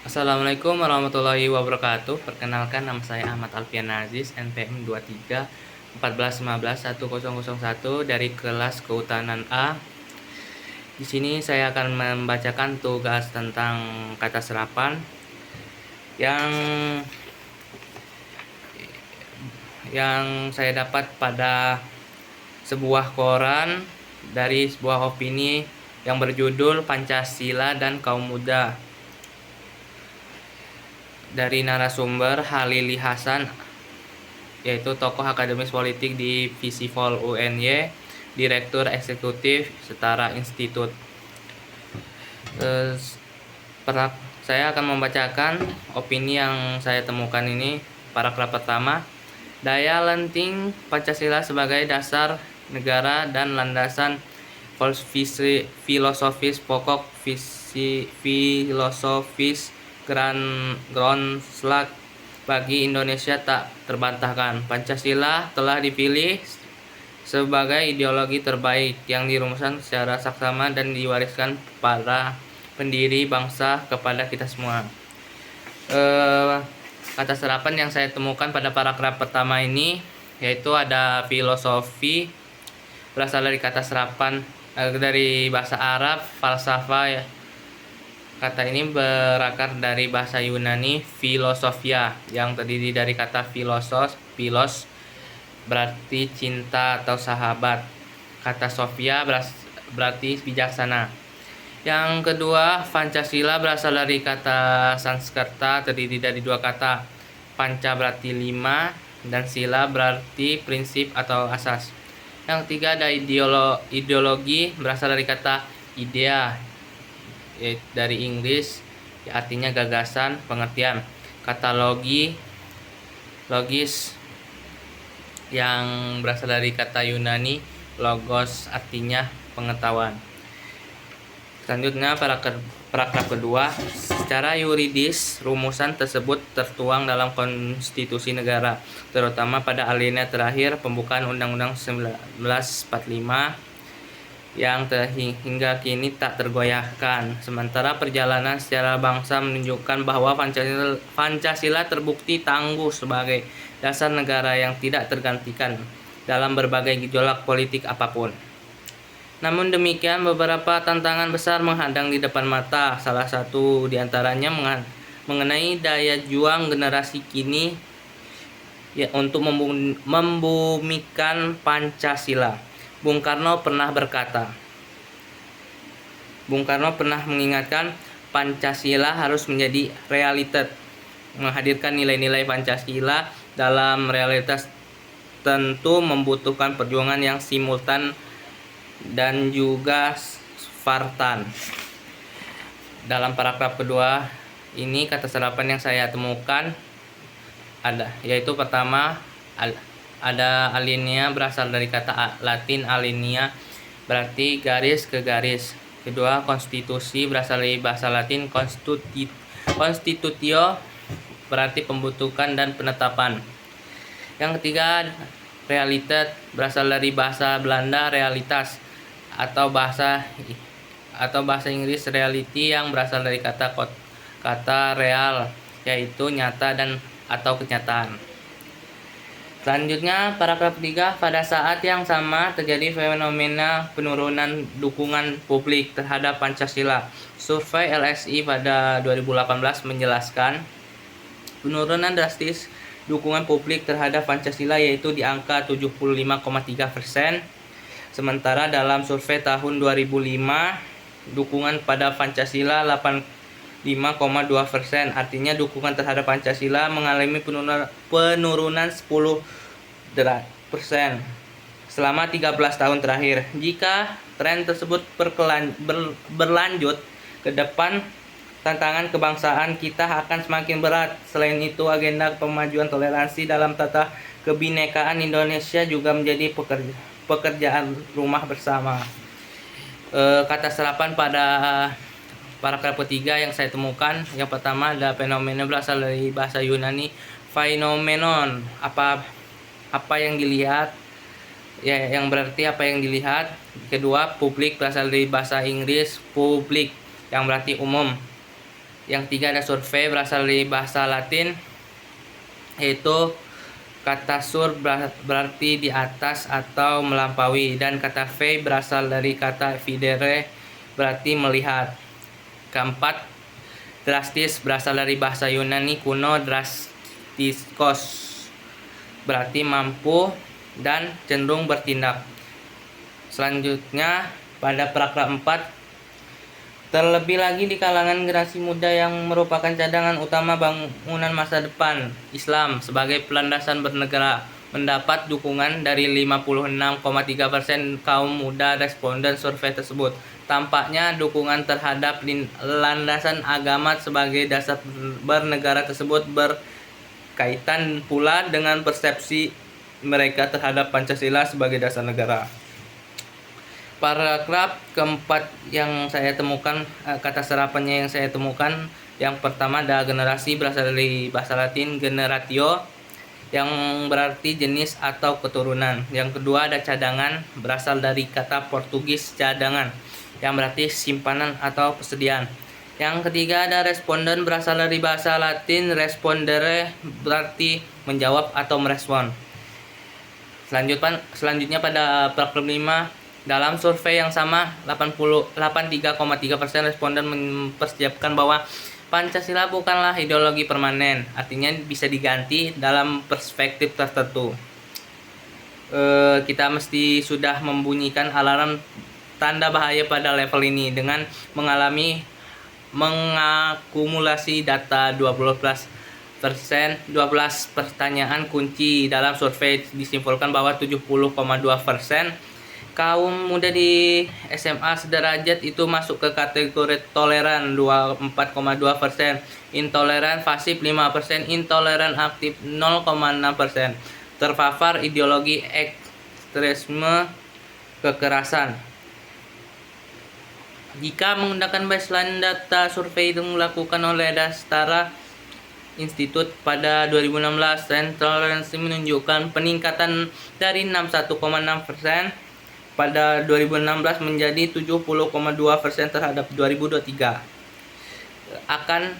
Assalamualaikum warahmatullahi wabarakatuh. Perkenalkan, nama saya Ahmad Alfian Aziz, NPM 23 1415 1001 dari kelas Kehutanan A. Di sini saya akan membacakan tugas tentang kata serapan yang saya dapat pada sebuah koran dari sebuah opini yang berjudul Pancasila dan Kaum Muda, dari narasumber Halili Hasan, yaitu tokoh akademis politik di Visipol UNY, Direktur Eksekutif Setara Institut. Saya akan membacakan opini yang saya temukan ini. Paragraf pertama, daya lenting Pancasila sebagai dasar negara dan landasan filosofis pokok, filosofis groundslag bagi Indonesia tak terbantahkan. Pancasila telah dipilih sebagai ideologi terbaik yang dirumuskan secara saksama dan diwariskan para pendiri bangsa kepada kita semua. Kata serapan yang saya temukan pada paragraf pertama ini yaitu ada filosofi, berasal dari kata serapan dari bahasa Arab, falsafah ya. Kata ini berakar dari bahasa Yunani filosofia yang terdiri dari kata philos berarti cinta atau sahabat. Kata sofia berarti bijaksana. Yang kedua, Pancasila berasal dari kata Sanskerta, terdiri dari dua kata. Panca berarti 5 dan sila berarti prinsip atau asas. Yang ketiga, ada ideologi, berasal dari kata idea, dari Inggris, artinya gagasan, pengertian. Kata logis yang berasal dari kata Yunani logos, artinya pengetahuan. Selanjutnya, paragraf kedua, secara yuridis rumusan tersebut tertuang dalam konstitusi negara, terutama pada alinea terakhir pembukaan Undang-Undang 1945 yang hingga kini tak tergoyahkan. Sementara perjalanan secara bangsa menunjukkan bahwa Pancasila terbukti tangguh sebagai dasar negara yang tidak tergantikan dalam berbagai gejolak politik apapun. Namun demikian, beberapa tantangan besar menghadang di depan mata. Salah satu diantaranya mengenai daya juang generasi kini ya, untuk membumikan Pancasila. Bung Karno pernah mengingatkan Pancasila harus menjadi realitas. Menghadirkan nilai-nilai Pancasila dalam realitas tentu membutuhkan perjuangan yang simultan dan juga Spartan. Dalam paragraf kedua ini, kata serapan yang saya temukan yaitu pertama, ada alinea, berasal dari kata Latin alinea, berarti garis ke garis. Kedua, konstitusi, berasal dari bahasa Latin constitutio, berarti pembentukan dan penetapan. Yang ketiga, realitas, berasal dari bahasa Belanda realitas, atau bahasa Inggris reality, yang berasal dari kata real, yaitu nyata dan atau kenyataan. Selanjutnya, paragraf 3, pada saat yang sama terjadi fenomena penurunan dukungan publik terhadap Pancasila. Survei LSI pada 2018 menjelaskan penurunan drastis dukungan publik terhadap Pancasila, yaitu di angka 75,3%. Sementara dalam survei tahun 2005, dukungan pada Pancasila 85,2%. Artinya dukungan terhadap Pancasila mengalami penurunan 10% selama 13 tahun terakhir. Jika tren tersebut berlanjut ke depan, tantangan kebangsaan kita akan semakin berat. Selain itu, agenda pemajuan toleransi dalam tata kebinekaan Indonesia juga menjadi pekerjaan rumah bersama. Kata serapan pada paragraf ketiga yang saya temukan, yang pertama ada fenomena, berasal dari bahasa Yunani phenomenon, apa yang dilihat ya, yang berarti apa yang dilihat. Kedua, publik, berasal dari bahasa Inggris public, yang berarti umum. Yang tiga ada survei berasal dari bahasa Latin, yaitu kata sur berarti di atas atau melampaui, dan kata vei berasal dari kata videre berarti melihat. Keempat, drastis berasal dari bahasa Yunani kuno drastiskos berarti mampu dan cenderung bertindak. Selanjutnya pada paragraf 4, terlebih lagi di kalangan generasi muda yang merupakan cadangan utama bangunan masa depan Islam sebagai pelandasan bernegara, mendapat dukungan dari 56,3% kaum muda responden survei tersebut. Tampaknya dukungan terhadap landasan agama sebagai dasar bernegara tersebut berkaitan pula dengan persepsi mereka terhadap Pancasila sebagai dasar negara. Paragraf keempat yang saya temukan, kata serapannya yang saya temukan, yang pertama ada generasi berasal dari bahasa Latin generatio yang berarti jenis atau keturunan. Yang kedua ada cadangan berasal dari kata Portugis cadangan yang berarti simpanan atau persediaan. Yang ketiga ada responden berasal dari bahasa Latin respondere berarti menjawab atau merespon. Selanjutnya pada paragraf 5, dalam survei yang sama, 83,3% responden mempersiapkan bahwa Pancasila bukanlah ideologi permanen, artinya bisa diganti dalam perspektif tertentu. Kita mesti sudah membunyikan alarm tanda bahaya pada level ini dengan mengakumulasi data 12 pertanyaan kunci dalam survei. Disimpulkan bahwa 70,2% kaum muda di SMA sederajat itu masuk ke kategori toleran 24,2%, intoleran pasif 5%, intoleran aktif 0,6%, terpapar ideologi ekstremisme kekerasan. Jika menggunakan baseline data survei yang dilakukan oleh Dastara Institute pada 2016, tren toleransi menunjukkan peningkatan dari 61,6% pada 2016 menjadi 70,2% terhadap 2023. Akan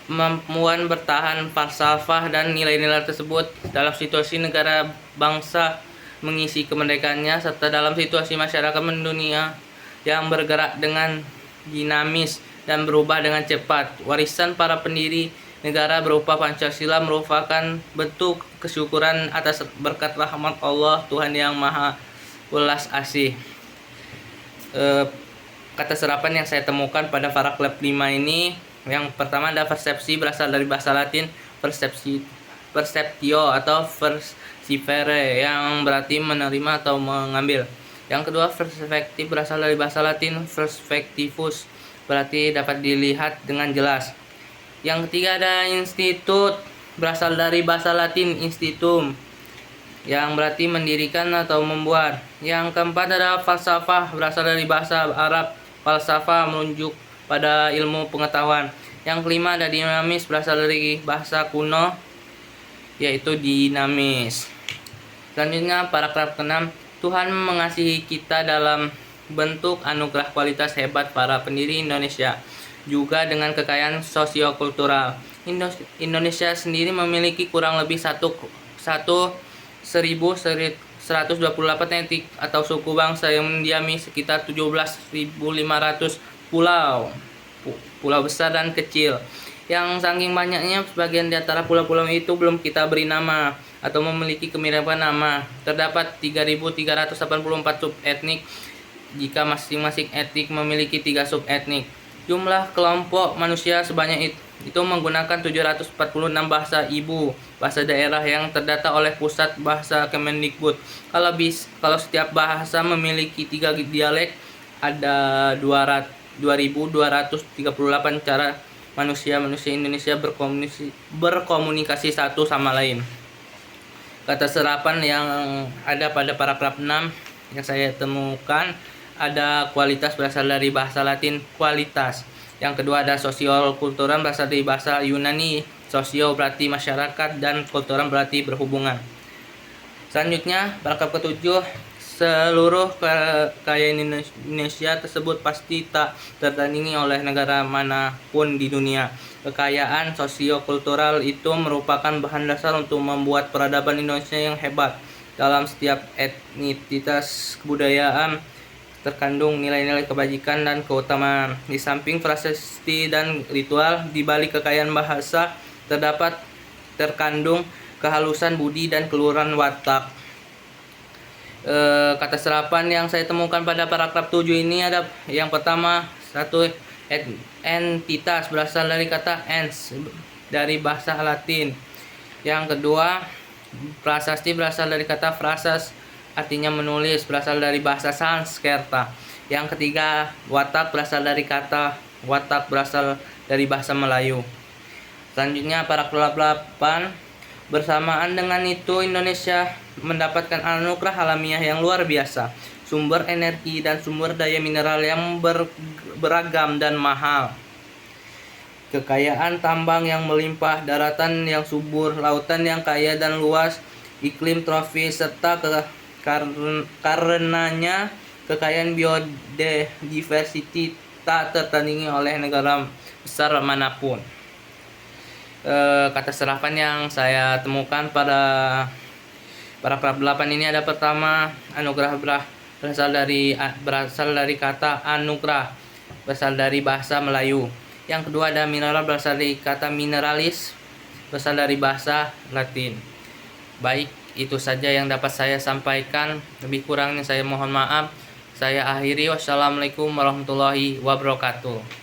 kemampuan bertahan falsafah dan nilai-nilai tersebut dalam situasi negara bangsa mengisi kemerdekaannya, serta dalam situasi masyarakat mendunia yang bergerak dengan dinamis dan berubah dengan cepat. Warisan para pendiri negara berupa Pancasila merupakan bentuk kesyukuran atas berkat rahmat Allah, Tuhan yang Maha Welas Asih. Kata serapan yang saya temukan pada paragraf 5 ini, yang pertama ada persepsi berasal dari bahasa Latin perceptio atau percipere yang berarti menerima atau mengambil. Yang kedua perspektif berasal dari bahasa Latin perspectivus berarti dapat dilihat dengan jelas. Yang ketiga ada institut berasal dari bahasa Latin institutum yang berarti mendirikan atau membuat. Yang keempat ada falsafah berasal dari bahasa Arab falsafah merujuk pada ilmu pengetahuan. Yang kelima ada dinamis berasal dari bahasa kuno yaitu dinamis. Selanjutnya paragraf ke-6, Tuhan mengasihi kita dalam bentuk anugerah kualitas hebat para pendiri Indonesia juga dengan kekayaan sosiokultural. Indonesia sendiri memiliki kurang lebih 1.128 etnik atau suku bangsa yang mendiami sekitar 17.500 pulau besar dan kecil, yang saking banyaknya sebagian di antara pulau-pulau itu belum kita beri nama atau memiliki kemiripan nama. Terdapat 3.384 subetnik jika masing-masing etnik memiliki 3 subetnik. Jumlah kelompok manusia sebanyak itu menggunakan 746 bahasa ibu, bahasa daerah yang terdata oleh Pusat Bahasa Kemendikbud. Kalau setiap bahasa memiliki 3 dialek, ada 2.238 cara manusia Indonesia berkomunikasi satu sama lain. Kata serapan yang ada pada paragraf 6 yang saya temukan, ada kualitas berasal dari bahasa Latin kualitas. Yang kedua ada sosio-kultural berasal dari bahasa Yunani. Sosio berarti masyarakat dan kultural berarti berhubungan. Selanjutnya paragraf ke-7, seluruh kekayaan Indonesia tersebut pasti tak tertandingi oleh negara manapun di dunia. Kekayaan sosiokultural itu merupakan bahan dasar untuk membuat peradaban Indonesia yang hebat. Dalam setiap etnisitas kebudayaan terkandung nilai-nilai kebajikan dan keutamaan. Di samping prasasti dan ritual, di balik kekayaan bahasa terkandung kehalusan budi dan keluhuran watak. Kata serapan yang saya temukan pada paragraf 7 ini ada yang pertama, satu, entitas berasal dari kata ens dari bahasa Latin. Yang kedua, prasasti berasal dari kata frasas artinya menulis, berasal dari bahasa Sanskerta. Yang ketiga, watak berasal dari kata watak berasal dari bahasa Melayu. Selanjutnya paragraf 8, bersamaan dengan itu Indonesia mendapatkan anugerah alamiah yang luar biasa, sumber energi dan sumber daya mineral yang beragam dan mahal, kekayaan tambang yang melimpah, daratan yang subur, lautan yang kaya dan luas, iklim tropis, serta karenanya kekayaan biodiversity tak tertandingi oleh negara besar manapun. Kata serapan yang saya temukan pada paragraf 8 ini ada pertama, anugerah berasal dari kata anugerah, berasal dari bahasa Melayu. Yang kedua ada mineral, berasal dari kata mineralis, berasal dari bahasa Latin. Baik, itu saja yang dapat saya sampaikan. Lebih kurangnya saya mohon maaf. Saya akhiri. Wassalamualaikum warahmatullahi wabarakatuh.